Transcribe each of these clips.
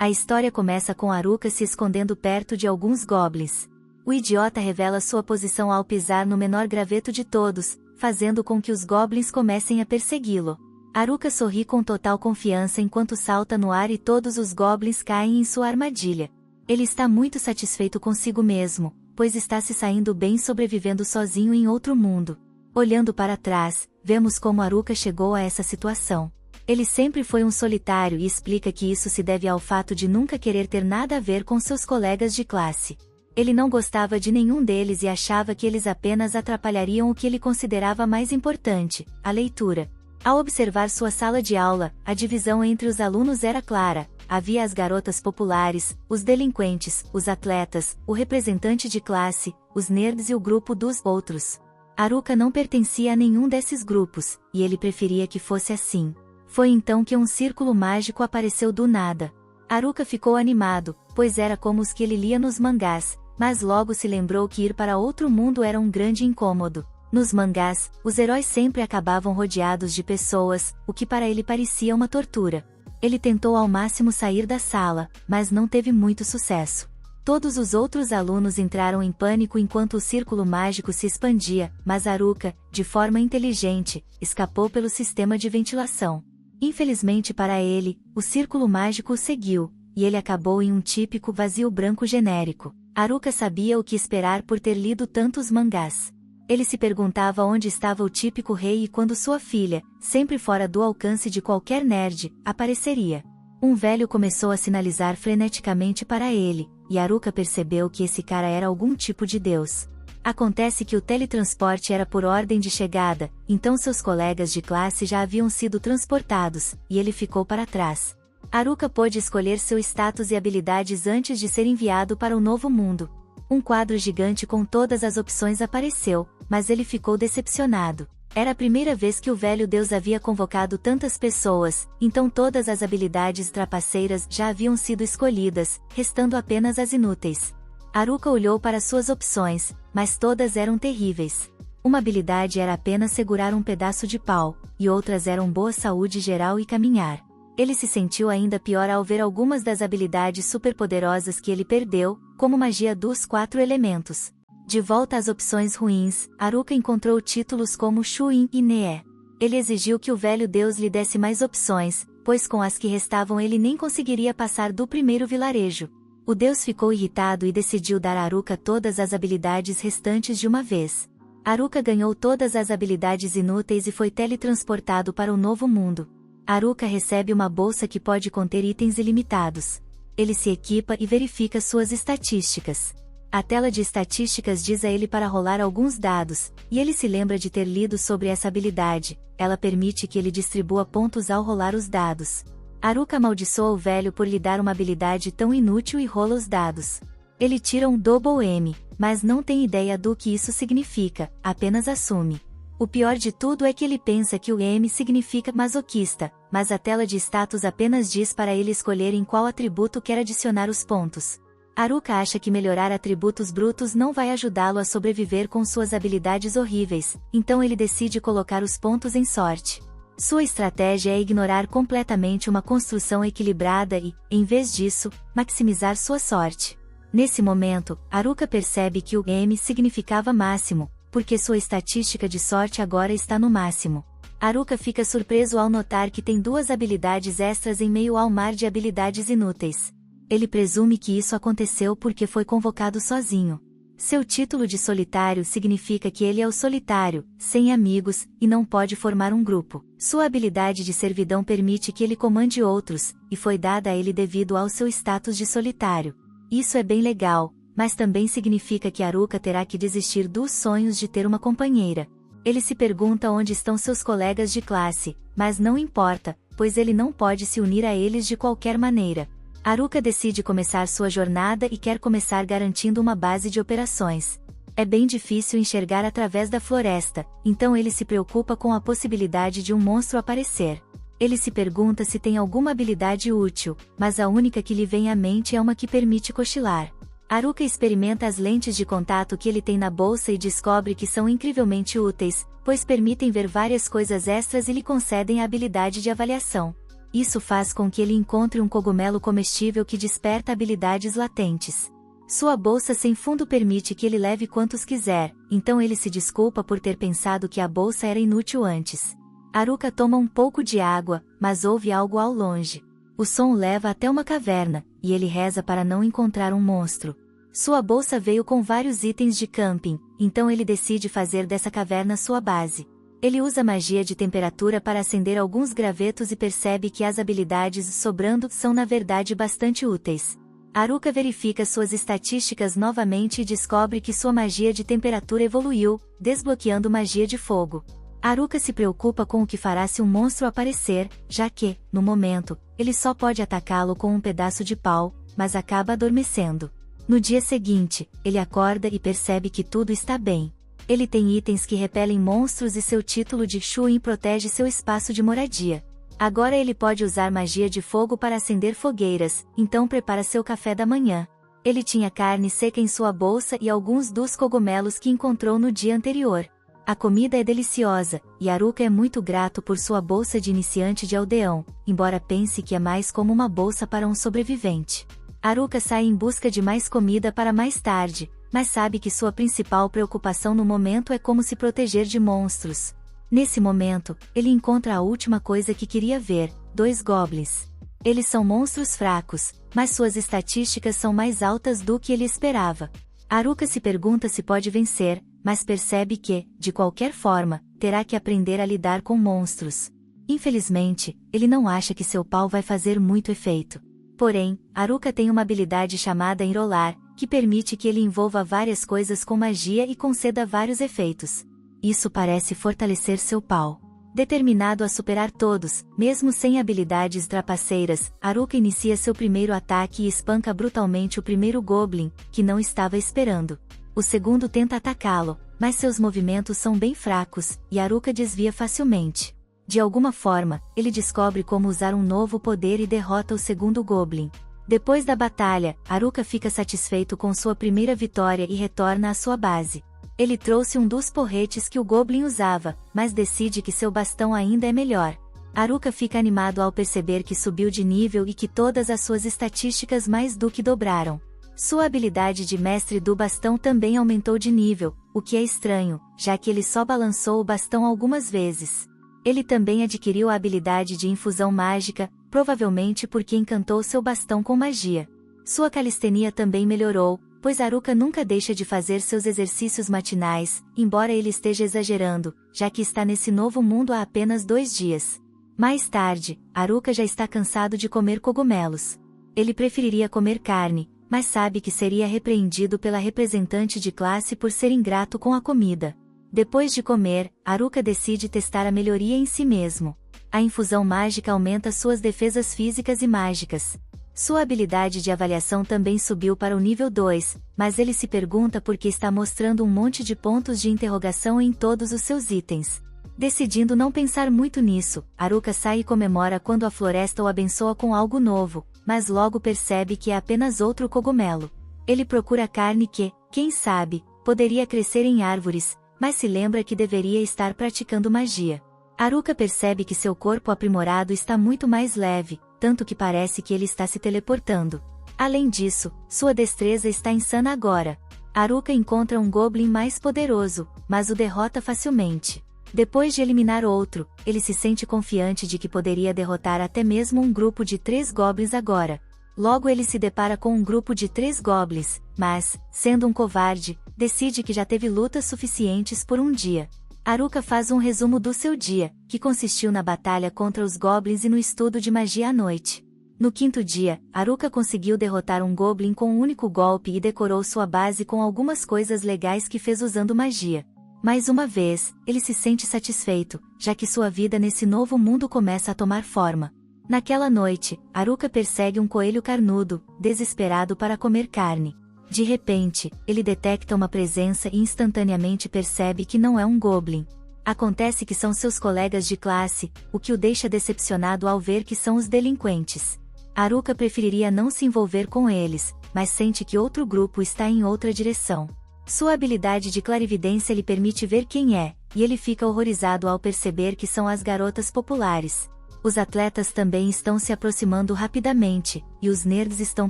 A história começa com Haruka se escondendo perto de alguns goblins. O idiota revela sua posição ao pisar no menor graveto de todos, fazendo com que os goblins comecem a persegui-lo. Haruka sorri com total confiança enquanto salta no ar e todos os goblins caem em sua armadilha. Ele está muito satisfeito consigo mesmo, pois está se saindo bem sobrevivendo sozinho em outro mundo. Olhando para trás, vemos como Haruka chegou a essa situação. Ele sempre foi um solitário e explica que isso se deve ao fato de nunca querer ter nada a ver com seus colegas de classe. Ele não gostava de nenhum deles e achava que eles apenas atrapalhariam o que ele considerava mais importante, a leitura. Ao observar sua sala de aula, a divisão entre os alunos era clara. Havia as garotas populares, os delinquentes, os atletas, o representante de classe, os nerds e o grupo dos outros. Haruka não pertencia a nenhum desses grupos, e ele preferia que fosse assim. Foi então que um círculo mágico apareceu do nada. Haruka ficou animado, pois era como os que ele lia nos mangás, mas logo se lembrou que ir para outro mundo era um grande incômodo. Nos mangás, os heróis sempre acabavam rodeados de pessoas, o que para ele parecia uma tortura. Ele tentou ao máximo sair da sala, mas não teve muito sucesso. Todos os outros alunos entraram em pânico enquanto o círculo mágico se expandia, mas Haruka, de forma inteligente, escapou pelo sistema de ventilação. Infelizmente para ele, o círculo mágico o seguiu, e ele acabou em um típico vazio branco genérico. Haruka sabia o que esperar por ter lido tantos mangás. Ele se perguntava onde estava o típico rei e quando sua filha, sempre fora do alcance de qualquer nerd, apareceria. Um velho começou a sinalizar freneticamente para ele, e Haruka percebeu que esse cara era algum tipo de deus. Acontece que o teletransporte era por ordem de chegada, então seus colegas de classe já haviam sido transportados, e ele ficou para trás. Haruka pôde escolher seu status e habilidades antes de ser enviado para o novo mundo. Um quadro gigante com todas as opções apareceu, mas ele ficou decepcionado. Era a primeira vez que o velho deus havia convocado tantas pessoas, então todas as habilidades trapaceiras já haviam sido escolhidas, restando apenas as inúteis. Haruka olhou para suas opções, mas todas eram terríveis. Uma habilidade era apenas segurar um pedaço de pau, e outras eram boa saúde geral e caminhar. Ele se sentiu ainda pior ao ver algumas das habilidades superpoderosas que ele perdeu, como magia dos 4 elementos. De volta às opções ruins, Haruka encontrou títulos como Shuin e Nee. Ele exigiu que o velho deus lhe desse mais opções, pois com as que restavam ele nem conseguiria passar do primeiro vilarejo. O deus ficou irritado e decidiu dar a Haruka todas as habilidades restantes de uma vez. Haruka ganhou todas as habilidades inúteis e foi teletransportado para o novo mundo. Haruka recebe uma bolsa que pode conter itens ilimitados. Ele se equipa e verifica suas estatísticas. A tela de estatísticas diz a ele para rolar alguns dados, e ele se lembra de ter lido sobre essa habilidade. Ela permite que ele distribua pontos ao rolar os dados. Haruka amaldiçoa o velho por lhe dar uma habilidade tão inútil e rola os dados. Ele tira um Double M, mas não tem ideia do que isso significa, apenas assume. O pior de tudo é que ele pensa que o M significa masoquista, mas a tela de status apenas diz para ele escolher em qual atributo quer adicionar os pontos. Haruka acha que melhorar atributos brutos não vai ajudá-lo a sobreviver com suas habilidades horríveis, então ele decide colocar os pontos em sorte. Sua estratégia é ignorar completamente uma construção equilibrada e, em vez disso, maximizar sua sorte. Nesse momento, Haruka percebe que o M significava máximo, porque sua estatística de sorte agora está no máximo. Haruka fica surpreso ao notar que tem 2 habilidades extras em meio ao mar de habilidades inúteis. Ele presume que isso aconteceu porque foi convocado sozinho. Seu título de solitário significa que ele é o solitário, sem amigos, e não pode formar um grupo. Sua habilidade de servidão permite que ele comande outros, e foi dada a ele devido ao seu status de solitário. Isso é bem legal, mas também significa que Haruka terá que desistir dos sonhos de ter uma companheira. Ele se pergunta onde estão seus colegas de classe, mas não importa, pois ele não pode se unir a eles de qualquer maneira. Haruka decide começar sua jornada e quer começar garantindo uma base de operações. É bem difícil enxergar através da floresta, então ele se preocupa com a possibilidade de um monstro aparecer. Ele se pergunta se tem alguma habilidade útil, mas a única que lhe vem à mente é uma que permite cochilar. Haruka experimenta as lentes de contato que ele tem na bolsa e descobre que são incrivelmente úteis, pois permitem ver várias coisas extras e lhe concedem a habilidade de avaliação. Isso faz com que ele encontre um cogumelo comestível que desperta habilidades latentes. Sua bolsa sem fundo permite que ele leve quantos quiser, então ele se desculpa por ter pensado que a bolsa era inútil antes. Haruka toma um pouco de água, mas ouve algo ao longe. O som o leva até uma caverna, e ele reza para não encontrar um monstro. Sua bolsa veio com vários itens de camping, então ele decide fazer dessa caverna sua base. Ele usa magia de temperatura para acender alguns gravetos e percebe que as habilidades sobrando são na verdade bastante úteis. Haruka verifica suas estatísticas novamente e descobre que sua magia de temperatura evoluiu, desbloqueando magia de fogo. Haruka se preocupa com o que fará se um monstro aparecer, já que, no momento, ele só pode atacá-lo com um pedaço de pau, mas acaba adormecendo. No dia seguinte, ele acorda e percebe que tudo está bem. Ele tem itens que repelem monstros e seu título de Chunin protege seu espaço de moradia. Agora ele pode usar magia de fogo para acender fogueiras, então prepara seu café da manhã. Ele tinha carne seca em sua bolsa e alguns dos cogumelos que encontrou no dia anterior. A comida é deliciosa, e Haruka é muito grato por sua bolsa de iniciante de aldeão, embora pense que é mais como uma bolsa para um sobrevivente. Haruka sai em busca de mais comida para mais tarde, mas sabe que sua principal preocupação no momento é como se proteger de monstros. Nesse momento, ele encontra a última coisa que queria ver, 2 goblins. Eles são monstros fracos, mas suas estatísticas são mais altas do que ele esperava. Haruka se pergunta se pode vencer, mas percebe que, de qualquer forma, terá que aprender a lidar com monstros. Infelizmente, ele não acha que seu pau vai fazer muito efeito. Porém, Haruka tem uma habilidade chamada Enrolar, que permite que ele envolva várias coisas com magia e conceda vários efeitos. Isso parece fortalecer seu pau. Determinado a superar todos, mesmo sem habilidades trapaceiras, Haruka inicia seu primeiro ataque e espanca brutalmente o primeiro Goblin, que não estava esperando. O segundo tenta atacá-lo, mas seus movimentos são bem fracos, e Haruka desvia facilmente. De alguma forma, ele descobre como usar um novo poder e derrota o segundo Goblin. Depois da batalha, Haruka fica satisfeito com sua primeira vitória e retorna à sua base. Ele trouxe um dos porretes que o Goblin usava, mas decide que seu bastão ainda é melhor. Haruka fica animado ao perceber que subiu de nível e que todas as suas estatísticas mais do que dobraram. Sua habilidade de mestre do bastão também aumentou de nível, o que é estranho, já que ele só balançou o bastão algumas vezes. Ele também adquiriu a habilidade de infusão mágica, provavelmente porque encantou seu bastão com magia. Sua calistenia também melhorou, pois Haruka nunca deixa de fazer seus exercícios matinais, embora ele esteja exagerando, já que está nesse novo mundo há apenas 2 dias. Mais tarde, Haruka já está cansado de comer cogumelos. Ele preferiria comer carne, mas sabe que seria repreendido pela representante de classe por ser ingrato com a comida. Depois de comer, Haruka decide testar a melhoria em si mesmo. A infusão mágica aumenta suas defesas físicas e mágicas. Sua habilidade de avaliação também subiu para o nível 2, mas ele se pergunta por que está mostrando um monte de pontos de interrogação em todos os seus itens. Decidindo não pensar muito nisso, Haruka sai e comemora quando a floresta o abençoa com algo novo, mas logo percebe que é apenas outro cogumelo. Ele procura carne que, quem sabe, poderia crescer em árvores, mas se lembra que deveria estar praticando magia. Haruka percebe que seu corpo aprimorado está muito mais leve, tanto que parece que ele está se teleportando. Além disso, sua destreza está insana agora. Haruka encontra um Goblin mais poderoso, mas o derrota facilmente. Depois de eliminar outro, ele se sente confiante de que poderia derrotar até mesmo um grupo de 3 Goblins agora. Logo ele se depara com um grupo de 3 Goblins, mas, sendo um covarde, decide que já teve lutas suficientes por um dia. Haruka faz um resumo do seu dia, que consistiu na batalha contra os Goblins e no estudo de magia à noite. No 5º dia, Haruka conseguiu derrotar um Goblin com um único golpe e decorou sua base com algumas coisas legais que fez usando magia. Mais uma vez, ele se sente satisfeito, já que sua vida nesse novo mundo começa a tomar forma. Naquela noite, Haruka persegue um coelho carnudo, desesperado para comer carne. De repente, ele detecta uma presença e instantaneamente percebe que não é um Goblin. Acontece que são seus colegas de classe, o que o deixa decepcionado ao ver que são os delinquentes. Haruka preferiria não se envolver com eles, mas sente que outro grupo está em outra direção. Sua habilidade de clarividência lhe permite ver quem é, e ele fica horrorizado ao perceber que são as garotas populares. Os atletas também estão se aproximando rapidamente, e os nerds estão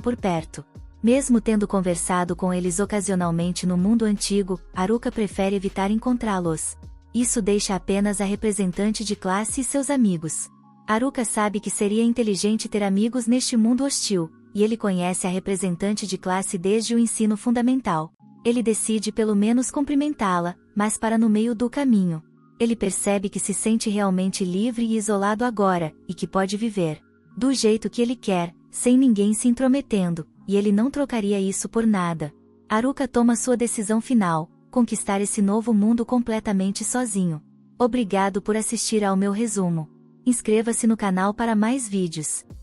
por perto. Mesmo tendo conversado com eles ocasionalmente no mundo antigo, Haruka prefere evitar encontrá-los. Isso deixa apenas a representante de classe e seus amigos. Haruka sabe que seria inteligente ter amigos neste mundo hostil, e ele conhece a representante de classe desde o ensino fundamental. Ele decide pelo menos cumprimentá-la, mas para no meio do caminho. Ele percebe que se sente realmente livre e isolado agora, e que pode viver do jeito que ele quer, sem ninguém se intrometendo, e ele não trocaria isso por nada. Haruka toma sua decisão final: conquistar esse novo mundo completamente sozinho. Obrigado por assistir ao meu resumo. Inscreva-se no canal para mais vídeos.